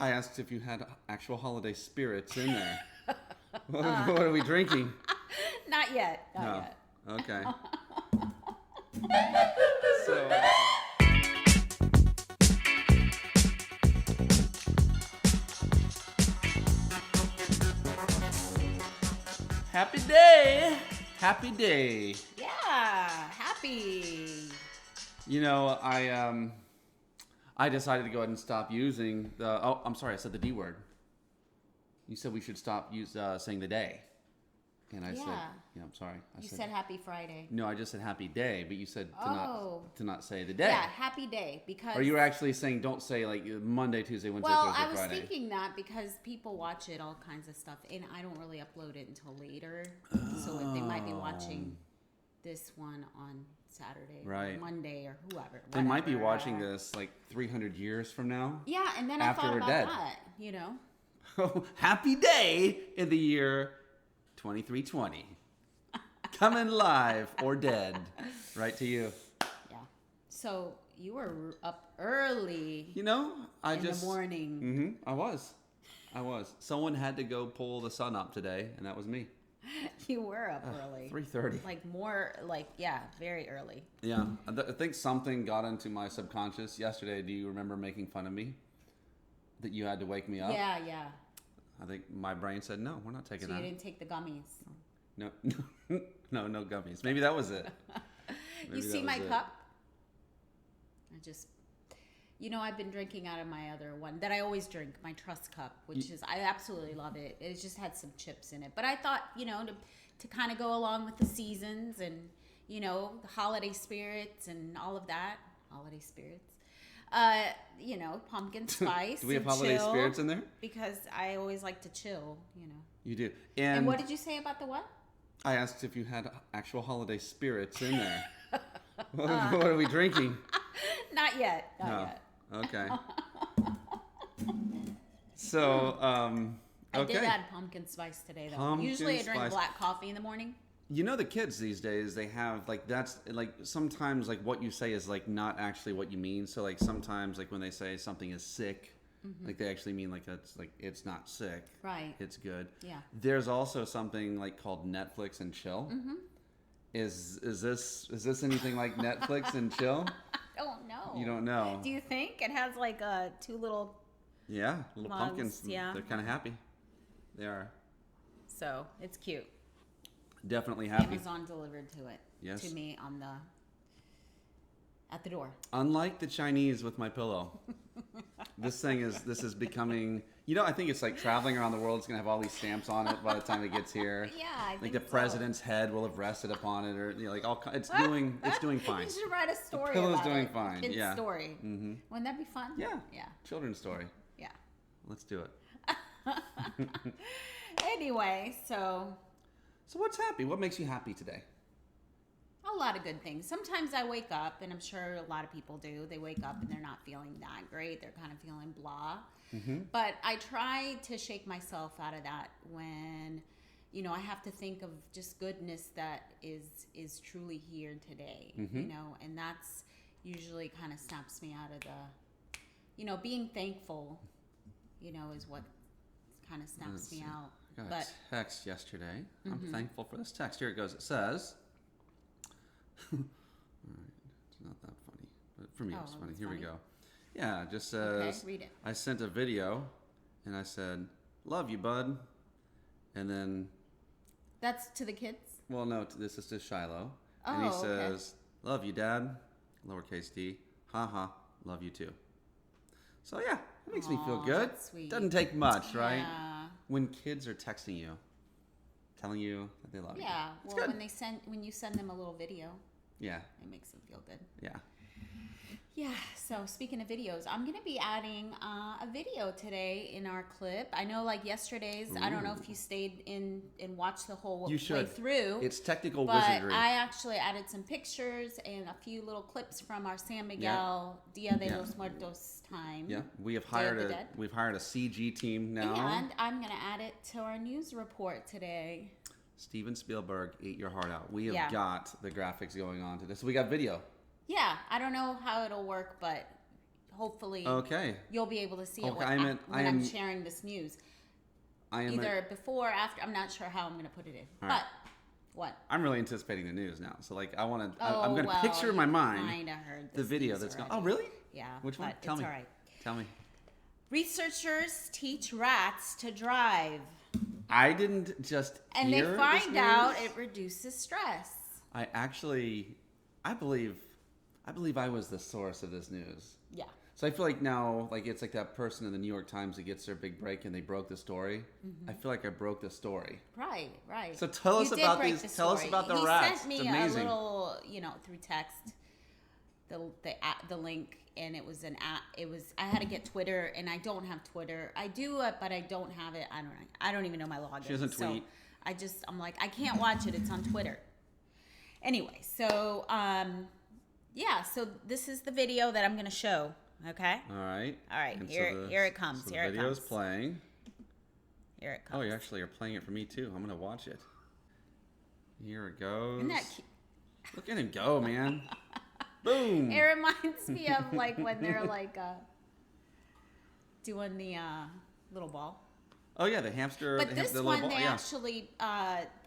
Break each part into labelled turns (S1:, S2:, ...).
S1: I asked if you had actual holiday spirits in there. What are we drinking?
S2: Not yet. Not
S1: No.
S2: yet.
S1: Okay. So, happy day. Happy day.
S2: Yeah. Happy.
S1: You know, I decided to go ahead and stop using the. Oh, I'm sorry. I said the D word. You said we should stop saying the day, and I said, "Yeah, I'm sorry." I
S2: You said Happy Friday.
S1: No, I just said happy day, but you said to not say the day.
S2: Yeah, happy day because.
S1: Or you were actually saying don't say like Monday, Tuesday, Wednesday,
S2: Well,
S1: Thursday,
S2: I was
S1: Friday.
S2: thinking that because people watch it, all kinds of stuff, and I don't really upload it until later, so they might be watching this one on Saturday,
S1: Right.
S2: or Monday, or whoever.
S1: They might be
S2: whatever.
S1: watching this like 300 years from now.
S2: Yeah, and then
S1: after
S2: I thought
S1: we're
S2: about
S1: dead.
S2: that. You know.
S1: Happy day in the year 2320. Coming live or dead. Right to you.
S2: Yeah. So you were up early.
S1: You know,
S2: in the morning.
S1: I was. Someone had to go pull the sun up today, and that was me.
S2: You were up early.
S1: 3:30.
S2: Very early.
S1: Yeah, I think something got into my subconscious yesterday. Do you remember making fun of me? That you had to wake me up?
S2: Yeah.
S1: I think my brain said, no, we're not taking
S2: So
S1: that.
S2: you didn't take the gummies.
S1: No, no gummies. Maybe that was it.
S2: You see my cup? I've been drinking out of my other one that I always drink, my Trust cup, I absolutely love it. It just had some chips in it. But I thought, to kind of go along with the seasons and, the holiday spirits and all of that. Holiday spirits. Pumpkin spice.
S1: Do we have
S2: and
S1: holiday
S2: chill,
S1: spirits in there?
S2: Because I always like to chill,
S1: You do.
S2: And what did you say about the what?
S1: I asked if you had actual holiday spirits in there. What are we drinking?
S2: Not yet. Not yet.
S1: Okay. So,
S2: I
S1: okay.
S2: did add pumpkin spice today, though.
S1: Pumpkin
S2: Usually I drink
S1: spice.
S2: black coffee in the morning.
S1: You know, the kids these days, they have that's sometimes what you say is not actually what you mean. So sometimes when they say something is sick, they actually mean it's not sick.
S2: Right.
S1: It's good.
S2: Yeah.
S1: There's also something called Netflix and chill. Mm-hmm. Is this anything like Netflix and chill?
S2: I don't know.
S1: You don't know.
S2: Do you think it has two little?
S1: Yeah, little
S2: mugs,
S1: pumpkins.
S2: yeah.
S1: They're kind of happy. They are.
S2: So it's cute.
S1: Definitely happy.
S2: Amazon delivered to me at the door.
S1: Unlike the Chinese with my pillow, this is becoming. I think it's traveling around the world. It's gonna have all these stamps on it by the time it gets here.
S2: Yeah, I think
S1: the president's head will have rested upon it, or it's doing fine.
S2: You should write a story.
S1: The pillow's
S2: about
S1: doing
S2: it.
S1: fine.
S2: Kid's
S1: Yeah.
S2: story. Mm-hmm. Wouldn't that be fun?
S1: Yeah.
S2: Yeah.
S1: Children's story.
S2: Yeah.
S1: Let's do it.
S2: Anyway, so
S1: what's happy? What makes you happy today?
S2: a lot of good things. Sometimes I wake up, and I'm sure a lot of people do. They wake up and they're not feeling that great. They're kind of feeling blah. Mm-hmm. But I try to shake myself out of that when, I have to think of just goodness that is truly here today.
S1: Mm-hmm.
S2: And that's usually kind of snaps me out of the, being thankful, is what kind of snaps me out.
S1: I got a text yesterday. Mm-hmm. I'm thankful for this text. Here it goes. It says, all right, it's not that funny, but for me it's funny. Here
S2: funny.
S1: we go. Yeah, it just says,
S2: okay, read it.
S1: I sent a video and I said, love you, bud. And then...
S2: That's to the kids?
S1: Well, no, this is to Shiloh.
S2: Oh,
S1: and he
S2: okay.
S1: says, love you, Dad. Lowercase d. Haha, love you too. So yeah, it makes me feel good.
S2: That's sweet.
S1: Doesn't take much, right?
S2: Yeah.
S1: When kids are texting you, telling you that they love you.
S2: Yeah.
S1: It's
S2: Well,
S1: good.
S2: when you send them a little video,
S1: Yeah.
S2: it makes them feel good.
S1: Yeah.
S2: Yeah. So speaking of videos, I'm gonna be adding a video today in our clip. I know, yesterday's. I don't know if you stayed in and watched the whole
S1: You
S2: way
S1: should.
S2: through.
S1: It's technical
S2: but
S1: wizardry.
S2: I actually added some pictures and a few little clips from our San Miguel Dia de los Muertos time.
S1: Yeah, we have
S2: Day of
S1: hired
S2: the
S1: a
S2: Dead.
S1: CG team now.
S2: And I'm gonna add it to our news report today.
S1: Steven Spielberg, eat your heart out. We have
S2: Yeah.
S1: got the graphics going on today, so we got video.
S2: Yeah, I don't know how it'll work, but hopefully
S1: Okay.
S2: you'll be able to see it
S1: Okay,
S2: when I'm sharing this news. Either before or after. I'm not sure how I'm going to put it in.
S1: All
S2: But
S1: right.
S2: what?
S1: I'm really anticipating the news now. So like I want to.
S2: Oh,
S1: I'm going to picture in my mind
S2: kind of heard
S1: the video that's going. Oh, really?
S2: Yeah.
S1: Which one?
S2: But
S1: Tell
S2: it's
S1: me.
S2: all right.
S1: Tell me.
S2: Researchers teach rats to drive.
S1: I didn't just
S2: And
S1: hear
S2: they
S1: this
S2: find out
S1: news.
S2: it reduces stress.
S1: I believe I was the source of this news.
S2: Yeah.
S1: So I feel like now, like it's like that person in the New York Times that gets their big break and they broke the story. I feel like I broke the story.
S2: Right, right.
S1: So tell us about these. Tell us about the rats.
S2: He sent me
S1: it's amazing.
S2: a little, through text, the link, and it was an app. I had to get Twitter, and I don't have Twitter. I do it, but I don't have it. I don't even know my login.
S1: She doesn't tweet.
S2: So I'm like, I can't watch it. It's on Twitter. Anyway, so so this is the video that I'm gonna show. Okay.
S1: All right. And
S2: Here it comes.
S1: So
S2: Here it
S1: the video's
S2: comes.
S1: playing.
S2: Here it comes.
S1: Oh, you actually are playing it for me too. I'm gonna watch it. Here it goes.
S2: Isn't that cute?
S1: Look at him go, man. Boom.
S2: It reminds me of like when they're like doing the little ball.
S1: Oh yeah, the hamster.
S2: But this
S1: the
S2: one
S1: little ball.
S2: they
S1: Yeah.
S2: actually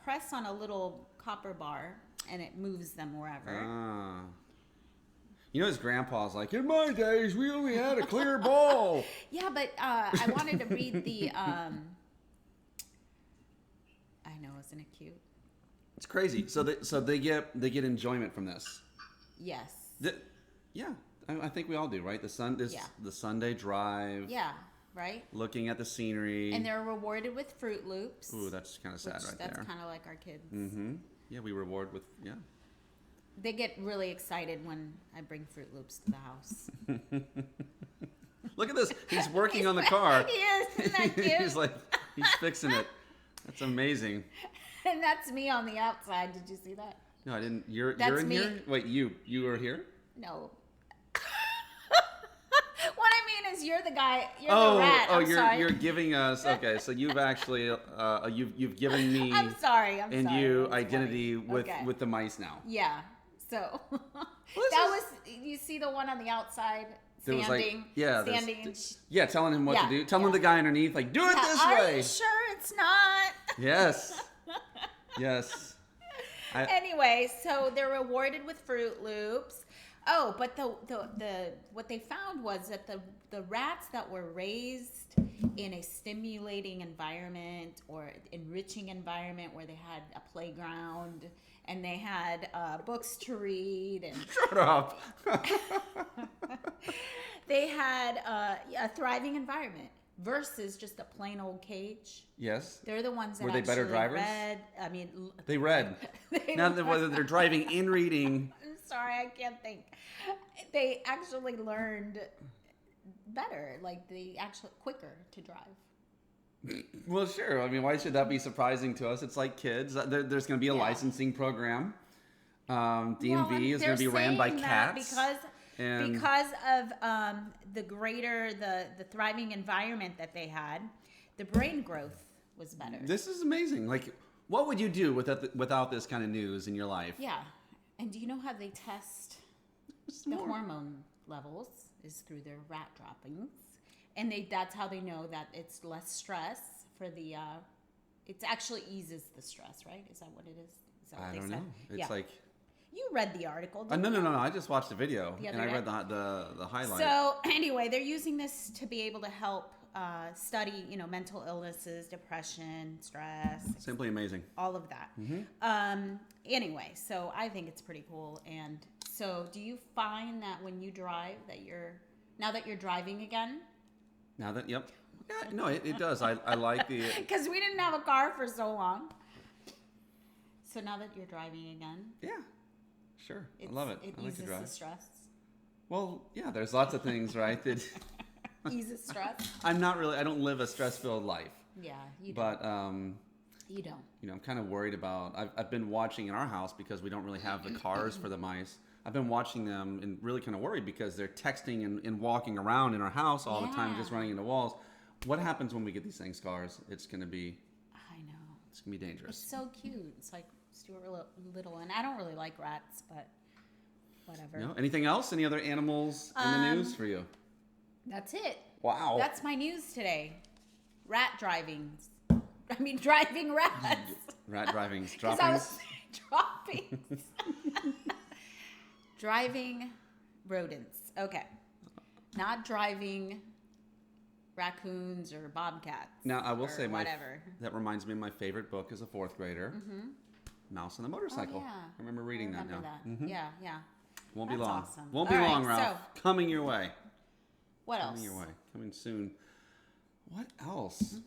S2: press on a little copper bar and it moves them wherever.
S1: Ah. His grandpa's like, in my days, we only had a clear ball.
S2: Yeah, but I wanted to read the. I know, isn't it cute?
S1: It's crazy. So they get enjoyment from this.
S2: Yes.
S1: Yeah, I think we all do, right? The Sunday drive.
S2: Yeah. Right.
S1: Looking at the scenery.
S2: And they're rewarded with Froot Loops.
S1: Ooh, that's kind of sad right there.
S2: That's kind of like our kids.
S1: Mm-hmm. Yeah, we reward with
S2: They get really excited when I bring Froot Loops to the house.
S1: Look at this. He's working on the car.
S2: He is. Isn't that cute?
S1: he's fixing it. That's amazing.
S2: And that's me on the outside. Did you see that?
S1: No, I didn't. You're in
S2: me.
S1: here? Wait, you were here?
S2: No. What I mean is you're the guy. You're the rat. I'm sorry.
S1: You're giving us. Okay, so you've actually you've given me.
S2: I'm sorry.
S1: and
S2: sorry.
S1: you identity with the mice now.
S2: Yeah. So you see the one on the outside standing.
S1: Telling him what to do. Telling the guy underneath, like, do it this way.
S2: Are you sure it's not?
S1: Yes. Yes.
S2: Anyway, so they're rewarded with Froot Loops. Oh, but the what they found was that the rats that were raised in a stimulating environment or enriching environment where they had a playground and they had books to read and
S1: shut up.
S2: they had a thriving environment versus just a plain old cage.
S1: Yes.
S2: They're the ones that
S1: were they better drivers?
S2: read. I mean,
S1: they read. Whether they're driving and reading.
S2: I'm sorry, I can't think. They actually learned better, like they actually quicker to drive.
S1: Well, sure. I mean, why should that be surprising to us? It's like kids. There's going to be a licensing program. DMV is going to be ran by cats.
S2: Because of the greater the thriving environment that they had, the brain growth was better.
S1: This is amazing. Like, what would you do without this kind of news in your life?
S2: Yeah. And do you know how they test the hormone levels is through their rat droppings? And that's how they know that it's less stress for the, it actually eases the stress, right? Is that what it is? Is that what
S1: I
S2: they
S1: don't
S2: said?
S1: know. It's like...
S2: You read the article,
S1: No. I just watched the video and I read the highlight.
S2: So anyway, they're using this to be able to help study, mental illnesses, depression, stress.
S1: Simply amazing.
S2: All of that.
S1: Mm-hmm.
S2: Anyway, so I think it's pretty cool. And so do you find that when you drive now that you're driving again?
S1: Yep. Yeah, no, it does. I like the...
S2: Because we didn't have a car for so long. So now that you're driving again.
S1: Yeah. Sure. I love it.
S2: It
S1: I like to drive.
S2: eases the stress.
S1: Well, yeah, there's lots of things, right? That
S2: eases stress.
S1: I don't live a stress-filled life.
S2: Yeah, you don't.
S1: But,
S2: you don't.
S1: I'm kind of worried about, I've been watching in our house because we don't really have the cars for the mice. I've been watching them and really kind of worried because they're texting and walking around in our house all the time, just running into walls. What happens when we get these things cars? It's going to be...
S2: I know.
S1: It's going to be dangerous.
S2: It's so cute. It's like Stuart Little, and I don't really like rats, but whatever.
S1: No? Anything else? Any other animals in the news for you?
S2: That's it.
S1: Wow.
S2: That's my news today. Driving rats.
S1: Rat drivings,
S2: Because
S1: droppings.
S2: I was droppings. Driving rodents. Okay. Not driving raccoons or bobcats.
S1: Now, I will say
S2: whatever.
S1: that reminds me of my favorite book as a fourth grader, Mouse and the Motorcycle.
S2: Oh, yeah.
S1: I remember reading that now.
S2: Yeah, yeah.
S1: Won't be
S2: That's
S1: long.
S2: awesome.
S1: Won't be
S2: All
S1: long,
S2: right,
S1: Ralph. Coming your way.
S2: What else?
S1: Coming your way. Coming soon. What else?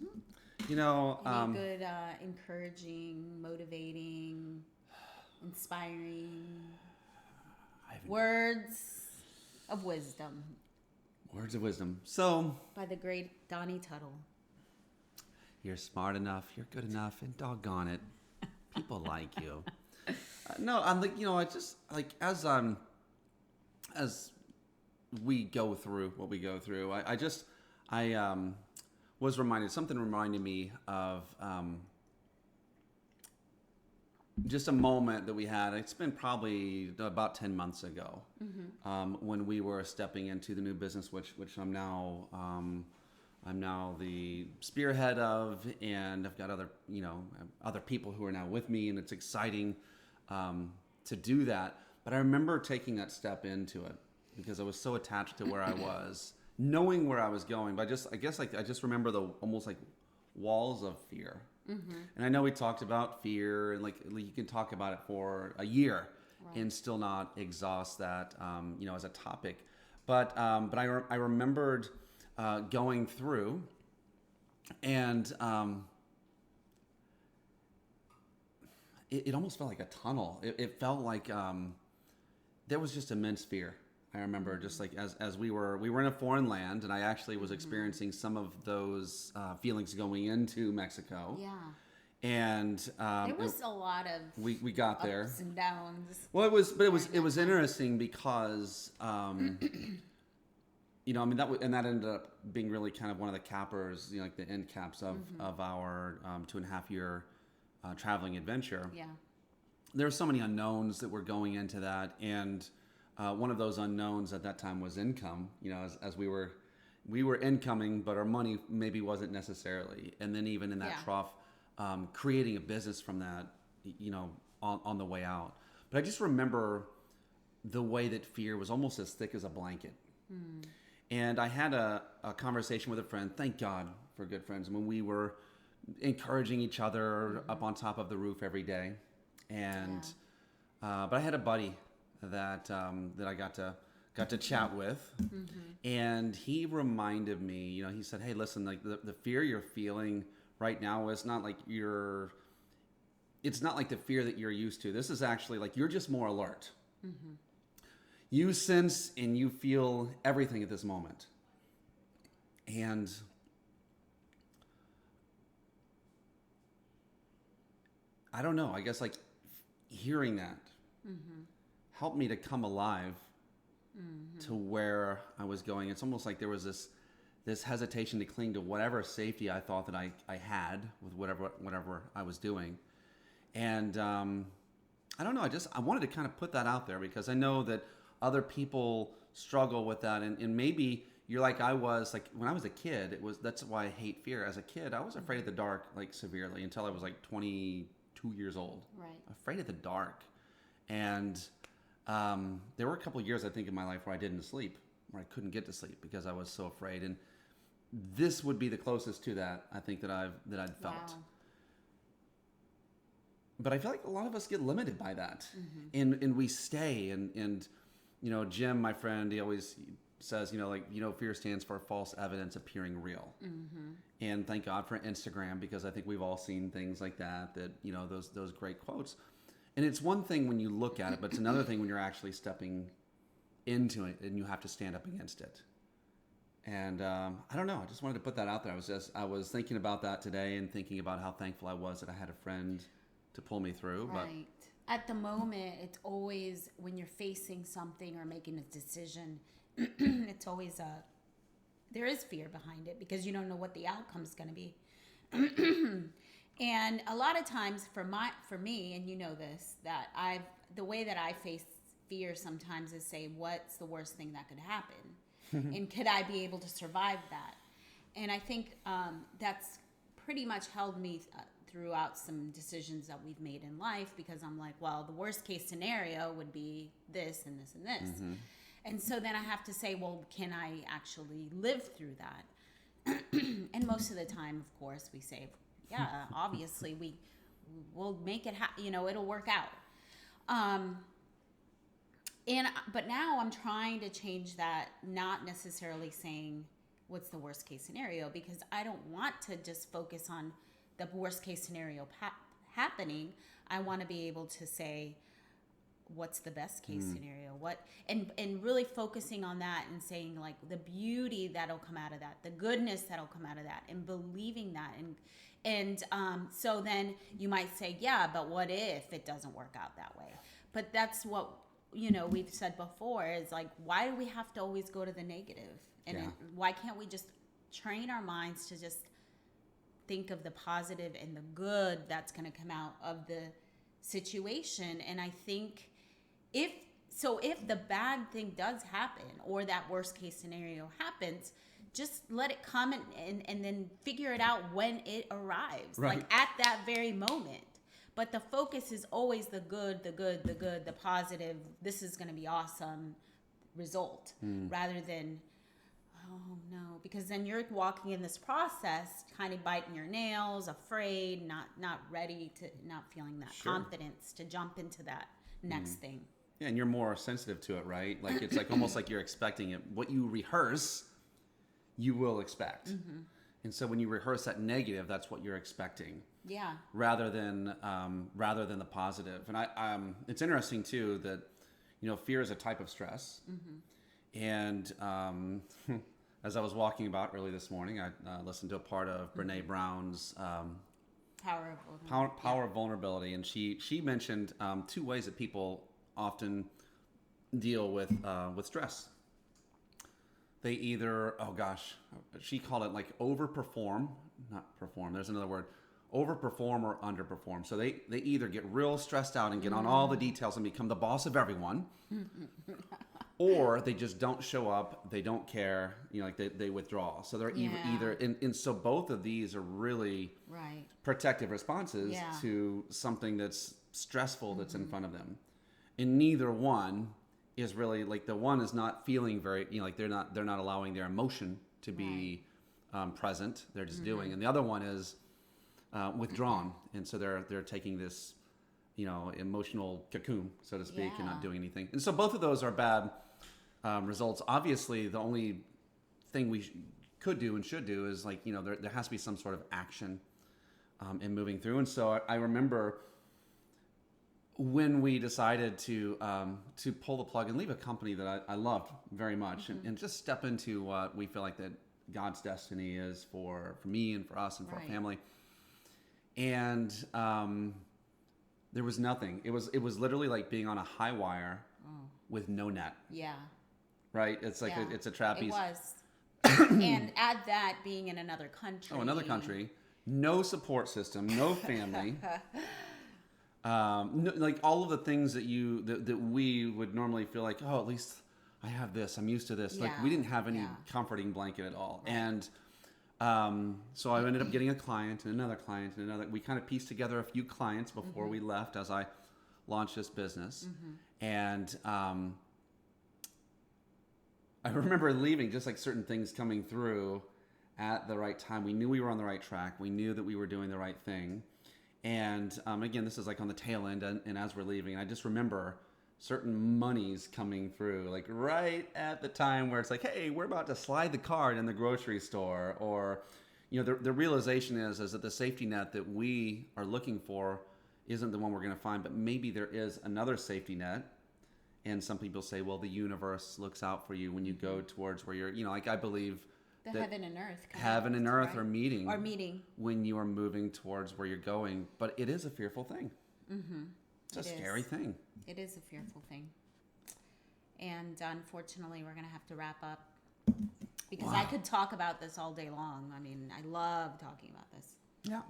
S1: You know,
S2: Any good, encouraging, motivating, inspiring words of wisdom
S1: words of wisdom. So,
S2: by the great Donnie Tuttle.
S1: you're smart enough, you're good enough, and doggone it, people like you. No, I'm like, you know, I just like as we go through what we go through, I was reminded, something reminded me of just a moment that we had. It's been probably about 10 months ago, when we were stepping into the new business, which I'm now the spearhead of, and I've got other people who are now with me, and it's exciting to do that. But I remember taking that step into it because I was so attached to where I was, knowing where I was going. But I just remember the almost like walls of fear. And I know we talked about fear, and like you can talk about it for a year and still not exhaust that, as a topic. But I remembered going through, and it almost felt like a tunnel. It felt like there was just immense fear. I remember just like as we were in a foreign land, and I actually was experiencing some of those feelings going into Mexico.
S2: Yeah.
S1: And
S2: there was a lot of
S1: we got there
S2: ups and downs.
S1: Well, it was interesting because that that ended up being really kind of one of the cappers, like the end caps of our 2.5 year traveling adventure.
S2: Yeah.
S1: There were so many unknowns that were going into that, and one of those unknowns at that time was income. As we were incoming, but our money maybe wasn't necessarily. And then even in that trough, creating a business from that, on the way out. But I just remember the way that fear was almost as thick as a blanket. And I had a conversation with a friend. Thank God for good friends. When we were encouraging each other up on top of the roof every day, and but I had a buddy that I got to chat with, and he reminded me. He said, "Hey, listen, like the fear you're feeling right now is not like it's not like the fear that you're used to. This is actually like you're just more alert. You sense and you feel everything at this moment." And I don't know, I guess like hearing that helped me to come alive to where I was going. It's almost like there was this hesitation to cling to whatever safety I thought that I had with whatever I was doing. And I don't know, I wanted to kind of put that out there because I know that other people struggle with that, and maybe you're like I was. Like when I was a kid, that's why I hate fear. As a kid, I was afraid of the dark like severely until I was like 22 years old.
S2: Right.
S1: Afraid of the dark. And there were a couple of years I think in my life where I didn't sleep, where I couldn't get to sleep because I was so afraid. And this would be the closest to that I think that I'd felt.
S2: Wow.
S1: But I feel like a lot of us get limited by that, and we stay. And Jim, my friend, he always says, fear stands for false evidence appearing real. And thank God for Instagram, because I think we've all seen things like that those great quotes. And it's one thing when you look at it, but it's another thing when you're actually stepping into it and you have to stand up against it. And I don't know. I just wanted to put that out there. I was thinking about that today and thinking about how thankful I was that I had a friend to pull me through.
S2: Right. At the moment, it's always when you're facing something or making a decision, it's always there is fear behind it because you don't know what the outcome's going to be. And a lot of times for me, and you know this, that the way that I face fear sometimes is say, what's the worst thing that could happen? And could I be able to survive that? And I think that's pretty much held me throughout some decisions that we've made in life, because I'm like, well, the worst case scenario would be this and this and this.
S1: Mm-hmm.
S2: And so then I have to say, well, can I actually live through that? And most of the time, of course, we say, yeah, obviously we'll make it it'll work out. But now I'm trying to change that, not necessarily saying what's the worst case scenario, because I don't want to just focus on the worst case scenario happening. I want to be able to say, what's the best case scenario? And really focusing on that and saying, like, the beauty that'll come out of that, the goodness that'll come out of that, and believing that. And so then you might say, yeah, but what if it doesn't work out that way? But that's what, we've said before, is like, why do we have to always go to the negative? And why can't we just train our minds to just think of the positive and the good that's going to come out of the situation? And I think if the bad thing does happen, or that worst case scenario happens, just let it come and then figure it out when it arrives,
S1: right,
S2: like at that very moment. But the focus is always the good, the positive, this is going to be awesome result, rather than, oh no, because then you're walking in this process kind of biting your nails, afraid, not ready to, not feeling that confidence to jump into that next thing.
S1: Yeah, and you're more sensitive to it, right? Like, it's like almost like you're expecting it. What you rehearse, you will expect. And so when you rehearse that negative, that's what you're expecting.
S2: Yeah. Rather
S1: than the positive. And it's interesting too that, fear is a type of stress. And as I was walking about early this morning, I listened to a part of Brene Brown's Power of Vulnerability, and she mentioned two ways that people often deal with stress. They either, she called it like overperform, not perform, there's another word, overperform or underperform. So they either get real stressed out and get on all the details and become the boss of everyone, or they just don't show up, they don't care, like they withdraw. So they're either, and so both of these are really protective responses to something that's stressful that's in front of them. And neither one is really, like, the one is not feeling very, like they're not allowing their emotion to be present. They're just doing. And the other one is withdrawn. And so they're taking this, emotional cocoon, so to speak, and not doing anything. And so both of those are bad results. Obviously, the only thing we could do and should do is, like, there has to be some sort of action in moving through. And so I remember when we decided to pull the plug and leave a company that I loved very much, and just step into what we feel like that God's destiny is for me and for us and for our family. And there was nothing. It was literally like being on a high wire with no net. Yeah. Right? It's like it's a trapeze. It
S2: was. And add that being in another country.
S1: Oh, another country. No support system, no family. Like all of the things that we would normally feel like, oh, at least I have this, I'm used to this. Like, we didn't have any comforting blanket at all. And so I ended up getting a client and another client and another. We kind of pieced together a few clients before we left as I launched this business. And I remember leaving, just like certain things coming through at the right time. We knew we were on the right track. We knew that we were doing the right thing. And again, this is like on the tail end, and as we're leaving, I just remember certain monies coming through, like right at the time where it's like, hey, we're about to slide the card in the grocery store, or the realization is that the safety net that we are looking for isn't the one we're going to find, but maybe there is another safety net. And some people say, well, the universe looks out for you when you go towards where you're, like, I believe
S2: the heaven and earth.
S1: Heaven and earth
S2: right?
S1: are meeting.
S2: Or meeting.
S1: When you are moving towards where you're going. But it is a fearful thing. It's a scary thing.
S2: It is a fearful thing. And unfortunately, we're going to have to wrap up. Because I could talk about this all day long. I mean, I love talking about this.
S1: Yeah.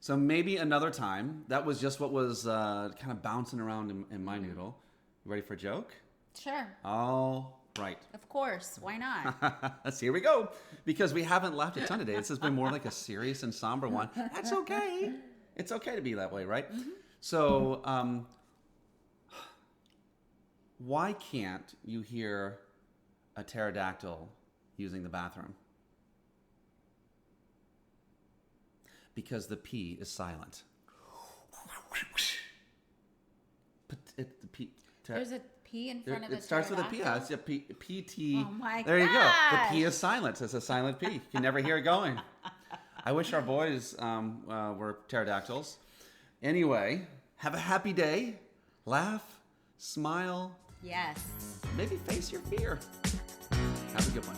S1: So maybe another time. That was just what was kind of bouncing around in my noodle. You ready for a joke?
S2: Sure.
S1: All Right.
S2: Of course. Why not?
S1: So here we go. Because we haven't laughed a ton today. This has been more like a serious and somber one. That's okay. It's okay to be that way, right? Mm-hmm. So, why can't you hear a pterodactyl using the bathroom? Because the P is silent.
S2: There's a P in front of
S1: it starts with a P. It's a P-T.
S2: Oh my
S1: There you go. The
S2: gosh.
S1: P is silent. It's a silent P. You can never hear it going. I wish our boys were pterodactyls. Anyway, have a happy day. Laugh, smile.
S2: Yes.
S1: Maybe face your fear. Have a good one.